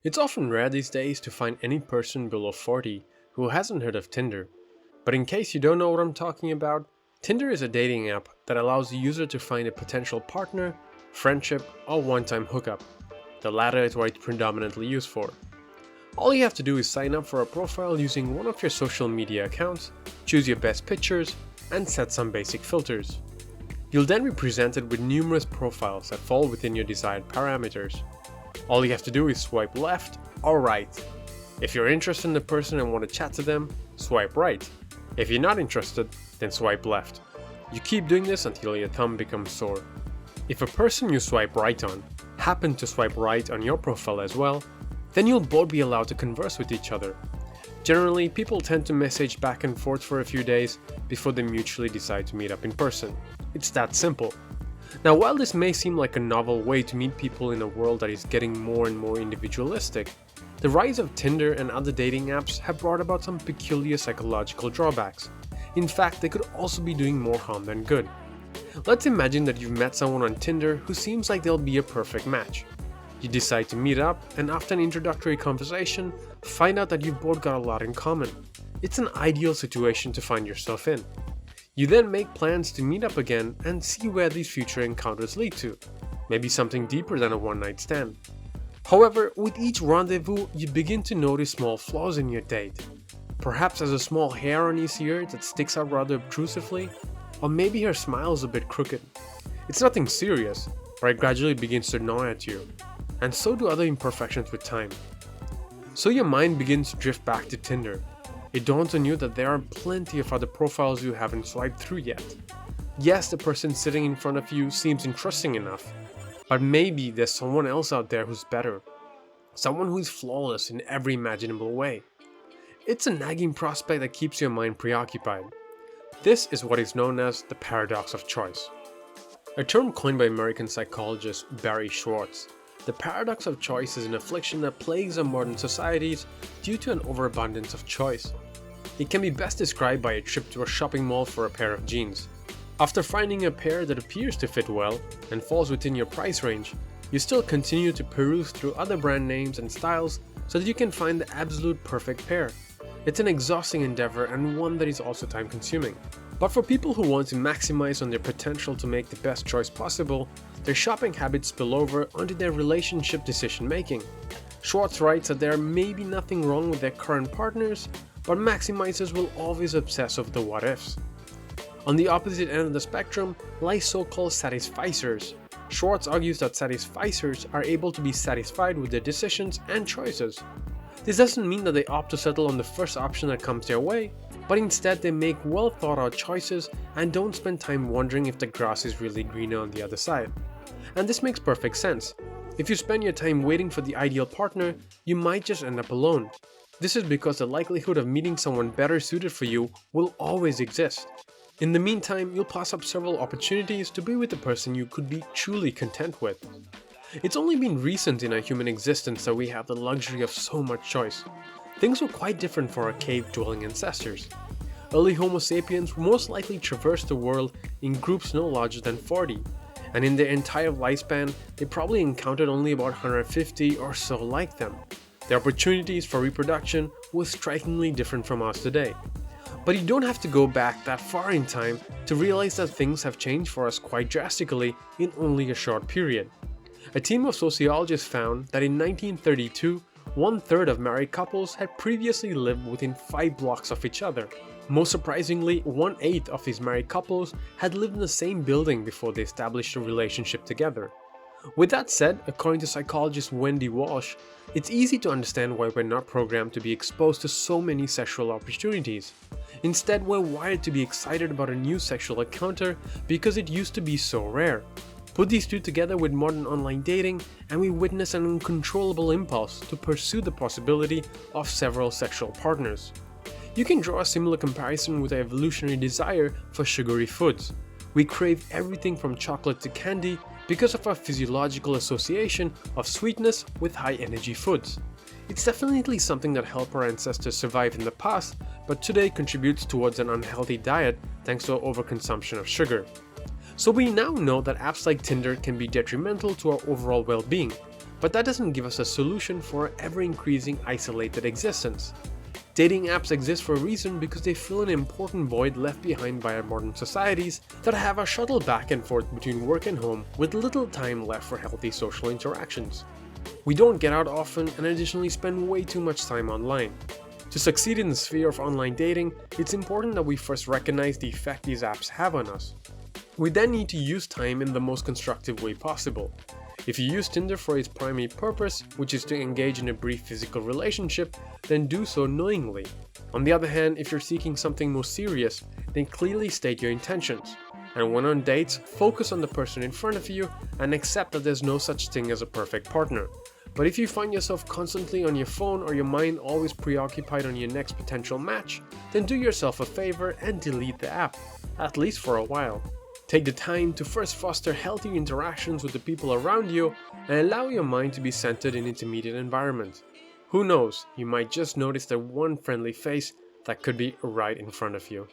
It's often rare these days to find any person below 40 who hasn't heard of Tinder. But in case you don't know what I'm talking about, Tinder is a dating app that allows the user to find a potential partner, friendship, or one-time hookup. The latter is what it's predominantly used for. All you have to do is sign up for a profile using one of your social media accounts, choose your best pictures, and set some basic filters. You'll then be presented with numerous profiles that fall within your desired parameters. All you have to do is swipe left or right. If you're interested in the person and want to chat to them, swipe right. If you're not interested, then swipe left. You keep doing this until your thumb becomes sore. If a person you swipe right on happened to swipe right on your profile as well, then you'll both be allowed to converse with each other. Generally, people tend to message back and forth for a few days before they mutually decide to meet up in person. It's that simple. Now, while this may seem like a novel way to meet people in a world that is getting more and more individualistic, the rise of Tinder and other dating apps have brought about some peculiar psychological drawbacks. In fact, they could also be doing more harm than good. Let's imagine that you've met someone on Tinder who seems like they'll be a perfect match. You decide to meet up, and after an introductory conversation, find out that you've both got a lot in common. It's an ideal situation to find yourself in. You then make plans to meet up again and see where these future encounters lead to. Maybe something deeper than a one-night stand. However, with each rendezvous, you begin to notice small flaws in your date. Perhaps there's a small hair on his ear that sticks out rather obtrusively, or maybe her smile is a bit crooked. It's nothing serious, but it gradually begins to gnaw at you. And so do other imperfections with time. So your mind begins to drift back to Tinder. It dawns on you that there are plenty of other profiles you haven't swiped through yet. Yes, the person sitting in front of you seems interesting enough, but maybe there's someone else out there who's better. Someone who's flawless in every imaginable way. It's a nagging prospect that keeps your mind preoccupied. This is what is known as the paradox of choice. A term coined by American psychologist Barry Schwartz. The paradox of choice is an affliction that plagues our modern societies due to an overabundance of choice. It can be best described by a trip to a shopping mall for a pair of jeans. After finding a pair that appears to fit well and falls within your price range, you still continue to peruse through other brand names and styles so that you can find the absolute perfect pair. It's an exhausting endeavor and one that is also time consuming. But for people who want to maximize on their potential to make the best choice possible, their shopping habits spill over onto their relationship decision making. Schwartz writes that there may be nothing wrong with their current partners, but maximizers will always obsess over the what ifs. On the opposite end of the spectrum lie so-called satisficers. Schwartz argues that satisficers are able to be satisfied with their decisions and choices. This doesn't mean that they opt to settle on the first option that comes their way, but instead they make well thought out choices and don't spend time wondering if the grass is really greener on the other side. And this makes perfect sense. If you spend your time waiting for the ideal partner, you might just end up alone. This is because the likelihood of meeting someone better suited for you will always exist. In the meantime, you'll pass up several opportunities to be with the person you could be truly content with. It's only been recent in our human existence that we have the luxury of so much choice. Things were quite different for our cave-dwelling ancestors. Early Homo sapiens most likely traversed the world in groups no larger than 40, and in their entire lifespan, they probably encountered only about 150 or so like them. Their opportunities for reproduction were strikingly different from ours today. But you don't have to go back that far in time to realize that things have changed for us quite drastically in only a short period. A team of sociologists found that in 1932, 1/3 of married couples had previously lived within 5 blocks of each other. Most surprisingly, 1/8 of these married couples had lived in the same building before they established a relationship together. With that said, according to psychologist Wendy Walsh, it's easy to understand why we're not programmed to be exposed to so many sexual opportunities. Instead, we're wired to be excited about a new sexual encounter because it used to be so rare. Put these two together with modern online dating, and we witness an uncontrollable impulse to pursue the possibility of several sexual partners. You can draw a similar comparison with our evolutionary desire for sugary foods. We crave everything from chocolate to candy because of our physiological association of sweetness with high-energy foods. It's definitely something that helped our ancestors survive in the past, but today contributes towards an unhealthy diet thanks to our overconsumption of sugar. So we now know that apps like Tinder can be detrimental to our overall well-being, But that doesn't give us a solution for our ever-increasing isolated existence. Dating apps exist for a reason because they fill an important void left behind by our modern societies that have us shuttle back and forth between work and home with little time left for healthy social interactions. We don't get out often and additionally spend way too much time online. To succeed in the sphere of online dating, it's important that we first recognize the effect these apps have on us. We then need to use time in the most constructive way possible. If you use Tinder for its primary purpose, which is to engage in a brief physical relationship, then do so knowingly. On the other hand, if you're seeking something more serious, then clearly state your intentions. And when on dates, focus on the person in front of you and accept that there's no such thing as a perfect partner. But if you find yourself constantly on your phone or your mind always preoccupied on your next potential match, then do yourself a favor and delete the app, at least for a while. Take the time to first foster healthy interactions with the people around you and allow your mind to be centered in its immediate environment. Who knows, you might just notice that one friendly face that could be right in front of you.